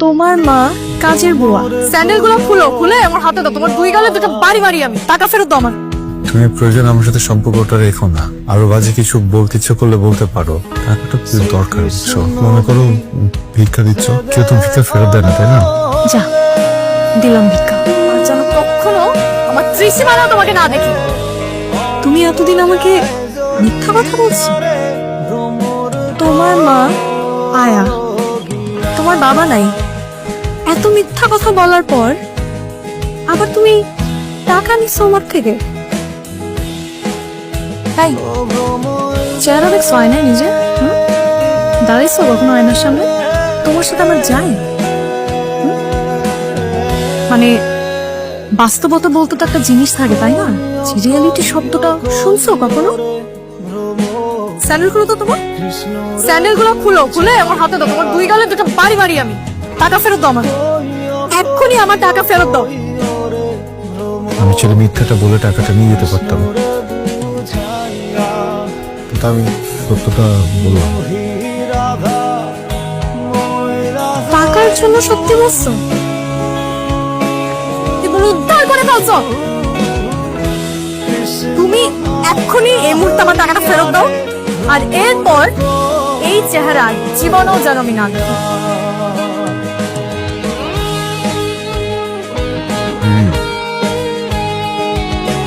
তোমার মা কাজের বুয়া। স্যান্ডেল গুলো খুলে আমার হাতে দাও। তোমার দুই গালে দুটো বাড়ি মারি আমি। টাকা ফেরত দাও আমার। তুমি প্রয়োজন আমার সাথে সম্পর্কটা রেখো না। আরো বাজে কিছু বলতে ইচ্ছে করলে বলতে পারো। টাকাটা খুব দরকার, বুঝছো? মনে করো ভিক্ষা দিচ্ছ, কেউ তুমি ভিক্ষা ফেরত দেয় না, তাই না? যা, দিলাম ভিক্ষা। আর যেন কখনো আমার ত্রিসীমানা তোমাকে না দেখি। তুমি এতদিন আমাকে মিথ্যা কথা বলছো। তোমার মা আয়া, তোমার বাবা নাই। এত মিথ্যা কথা বলার পর আবার তুমি টাকা নিচ্ছ আমার থেকে। তাই চেহারা দেখছো আয়নায় নিজে? দাঁড়াইছো কখনো আয়নার সামনে? তোমার সাথে আমার যাই? মানে বাস্তবতা বলতে তো একটা জিনিস থাকে, তাই না? রিয়েলিটি শব্দটা শুনছো কখনো? স্যান্ডেল গুলো তো তোমার, স্যান্ডেল গুলো খুলে আমার হাতে দাও। তোমার দুই গালে দুটো বাড়ি মারি আমি। টাকা ফেরত দাও আমার। এক্ষুনি আমার টাকা ফেরত দাও। আমি ছেলে মিথ্যাটা বলে টাকাটা নিয়ে যেতে পারতাম, কিন্তু আমি সত্যটা বললাম। টাকার জন্য সত্যি বলছো? এগুলো উদ্ধার করে ফেলছো। তুমি এক্ষুনি এই মুহূর্তে আমার টাকাটা ফেরত দাও। আর এরপর এই চেহারা জীবনেও যেন আমি না দেখি।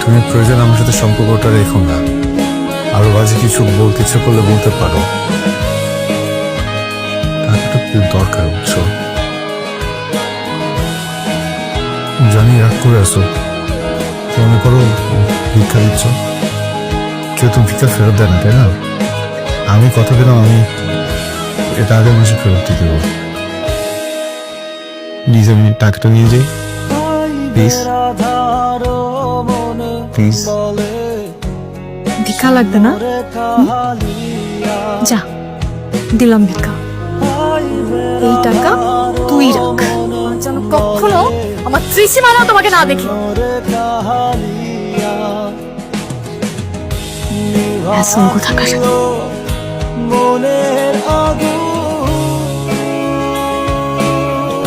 তুমি প্রয়োজন আমার সাথে সম্পর্কটা রেখো না। আরো বাজে কিছু বলতে ইচ্ছে করলে বলতে পারো। টাকাটা খুব দরকার, বুঝছো? জানি রাগ করে আসো, মনে করো ভিক্ষা দিচ্ছ, কেউ তুমি ভিক্ষা ফেরত দেয় না, তাই না? আমি কথা দিলাম আমি এটা আগের মাসে ফেরত দিয়ে দেবো। প্লিজ আমি টাকাটা নিয়ে যাই, প্লিজ প্লিজ। ভিক্ষা লাগবে না? যা, দিলাম ভিক্ষা। এই টাকা তুই রাখ। আর যেন কখনো আমার ত্রিসীমানা তোমাকে না দেখি। অসংখ্য থাকার সাথে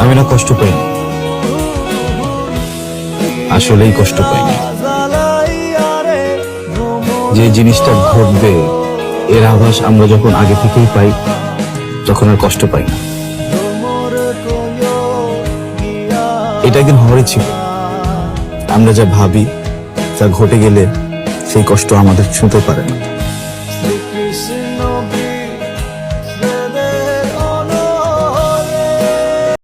আমি না কষ্ট পাইনি, আসলেই কষ্ট পাইনি। যে জিনিসটা ঘটবে এর আভাস আমরা যখন আগে থেকেই পাই, তখন আর কষ্ট পাই না। এটা একদিন হওয়ারই ছিল। আমরা যা ভাবি তা ঘটে গেলে সেই কষ্ট আমাদের ছুঁতে পারে না।